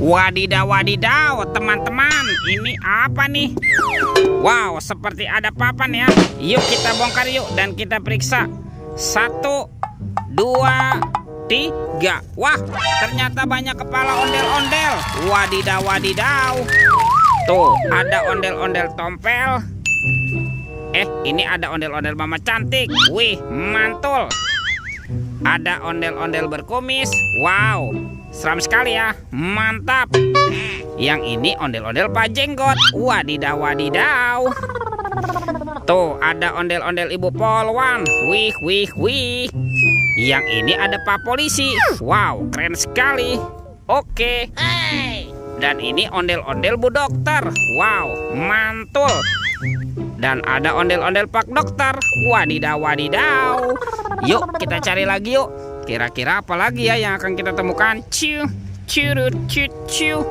Wadidaw, wadidaw, teman-teman, ini apa nih? Wow, seperti ada papan ya. Yuk kita bongkar yuk dan kita periksa. 1, 2, 3. Wah, ternyata banyak kepala ondel-ondel. Wadidaw, wadidaw. Tuh, ada ondel-ondel tompel. Ini ada ondel-ondel mama cantik. Wih, mantul. Ada ondel-ondel berkumis. Wow, seram sekali ya. Mantap. Yang ini ondel-ondel Pak Jenggot. Wadidaw, wadidaw. Tuh, ada ondel-ondel Ibu Polwan. Wih, wih, wih. Yang ini ada Pak Polisi. Wow, keren sekali. Oke. Dan ini ondel-ondel Bu Dokter. Wow, mantul. Dan ada ondel-ondel Pak Dokter. Wadidaw, wadidaw. Yuk kita cari lagi yuk. Kira-kira apa lagi ya yang akan kita temukan? Ciu, curut, ciu.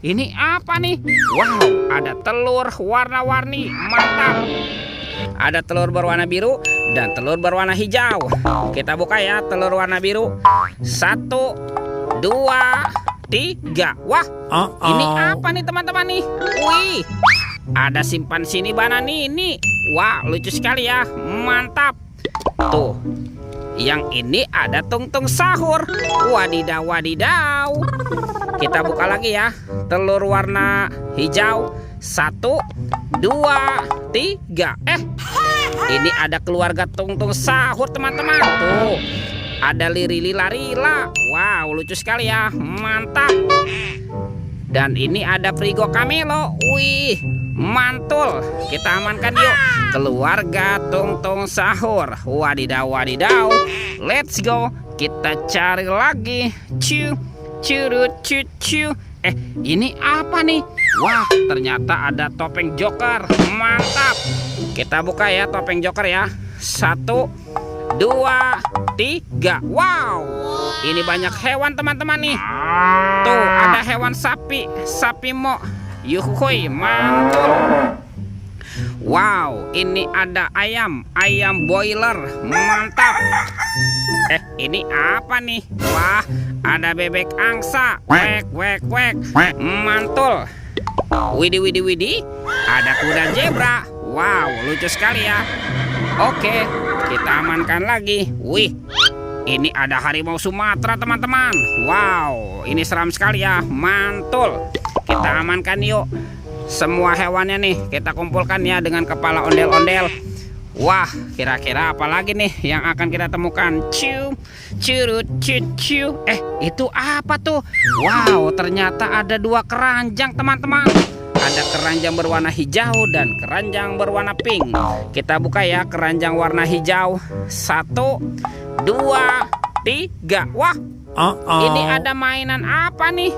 Ini apa nih? Wow, ada telur warna-warni. Mantap. Ada telur berwarna biru dan telur berwarna hijau. Kita buka ya telur warna biru. 1, 2, 3. Wah, ini apa nih teman-teman nih? Wih, ada simpan sini bananini. Wah, lucu sekali ya. Mantap. Tuh, yang ini ada tungtung sahur. Wadidaw, wadidaw. Kita buka lagi ya telur warna hijau. 1, 2, 3. Ini ada keluarga tungtung sahur teman-teman. Tuh, ada liri-lila-lila. Wow, lucu sekali ya. Mantap. Dan ini ada Frigo Camelo. Wih, mantul. Kita amankan yuk keluarga tungtung sahur. Wadidaw, wadidaw. Let's go. Kita cari lagi. Ciu, curut, ciu. Ini apa nih? Wah, ternyata ada topeng Joker. Mantap. Kita buka ya topeng Joker ya. 1, 2, 3. Wow, ini banyak hewan teman-teman nih. Tuh, ada hewan sapi. Sapi mo. Yuhuy, mantul. Wow, ini ada ayam. Ayam boiler. Mantap. Ini apa nih? Wah, ada bebek angsa. Wek, wek, wek. Mantul. Widih. Ada kuda zebra. Wow, lucu sekali ya. Oke, kita amankan lagi. Wih, ini ada harimau Sumatera teman-teman. Wow, ini seram sekali ya. Mantul. Kita amankan yuk semua hewannya nih. Kita kumpulkan ya dengan kepala ondel-ondel. Wah, kira-kira apa lagi nih yang akan kita temukan? Ciu, curut, ciu. Itu apa tuh? Wow, ternyata ada 2 keranjang teman-teman. Ada keranjang berwarna hijau dan keranjang berwarna pink. Kita buka ya keranjang warna hijau. 1, 2, 3. Wah, ini ada mainan apa nih?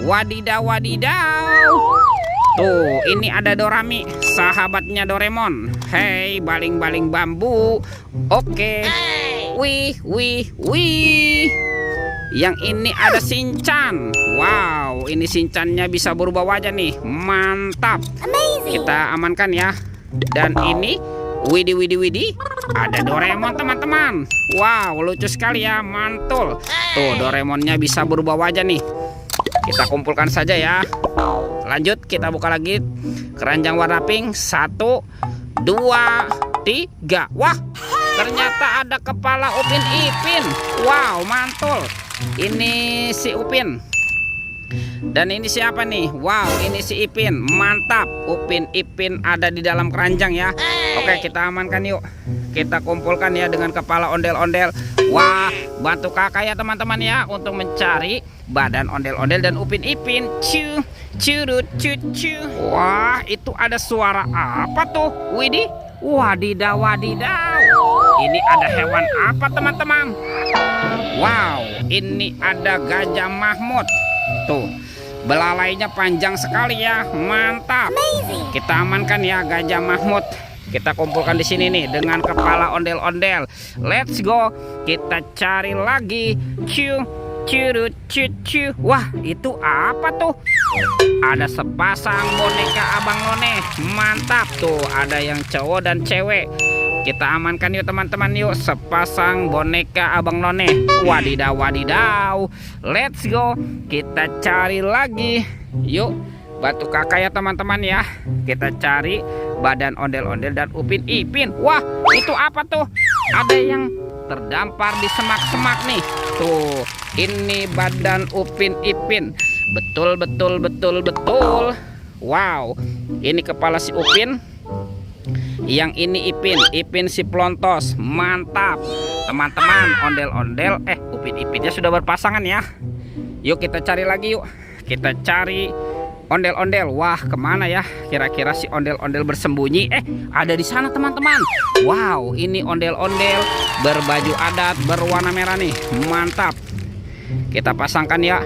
Wadidaw, wadidaw. Tuh, ini ada Dorami, sahabatnya Doraemon. Hei, baling-baling bambu. Oke. Wih. Yang ini ada Shinchan. Wow, ini Shinchannya bisa berubah wajah nih. Mantap. Kita amankan ya. Dan ini widih. Ada Doraemon teman-teman. Wow, lucu sekali ya. Mantul. Tuh, Doraemonnya bisa berubah wajah nih. Kita kumpulkan saja ya. Lanjut, kita buka lagi keranjang warna pink. 1, 2, 3. Wah, ternyata ada kepala Upin Ipin. Wow, mantul. Ini si Upin. Dan ini siapa nih? Wow, ini si Ipin. Mantap. Upin Ipin ada di dalam keranjang ya. Oke, kita amankan yuk. Kita kumpulkan ya dengan kepala ondel-ondel. Wah, bantu kakak ya teman-teman ya untuk mencari badan ondel-ondel dan Upin Ipin. Ciu, curut, ciu. Wah, itu ada suara apa tuh? Widih. Wadidaw, wadidaw. Ini ada hewan apa teman-teman? Wow, ini ada Gajah Mahmud. Tuh, belalainya panjang sekali ya. Mantap. Kita amankan ya Gajah Mahmud. Kita kumpulkan di sini nih dengan kepala ondel-ondel. Let's go. Kita cari lagi. Ciu, curut, ciu. Wah, itu apa tuh? Ada sepasang boneka Abang None. Mantap tuh, ada yang cowok dan cewek. Kita amankan yuk teman-teman yuk, sepasang boneka Abang None. Wadidaw wadidaw. Let's go. Kita cari lagi. Yuk, batu kakak ya teman-teman ya. Kita cari badan ondel-ondel dan Upin Ipin. Wah, itu apa tuh? Ada yang terdampar di semak-semak nih. Tuh, ini badan Upin Ipin. Betul. Wow, ini kepala si Upin. Yang ini Ipin si Plontos. Mantap. Teman-teman, ondel-ondel Upin Ipinnya sudah berpasangan ya. Yuk kita cari lagi yuk. Kita cari ondel-ondel. Wah, kemana ya kira-kira si ondel-ondel bersembunyi? Ada di sana teman-teman. Wow, ini ondel-ondel berbaju adat berwarna merah nih. Mantap. Kita pasangkan ya.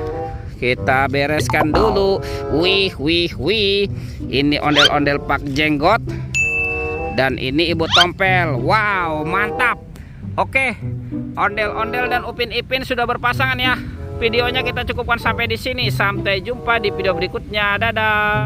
Kita bereskan dulu. Wih. Ini ondel-ondel Pak Jenggot. Dan ini Ibu Tompel. Wow, mantap. Oke, ondel-ondel dan Upin Ipin sudah berpasangan ya. Videonya kita cukupkan sampai di sini. Sampai jumpa di video berikutnya. Dadah.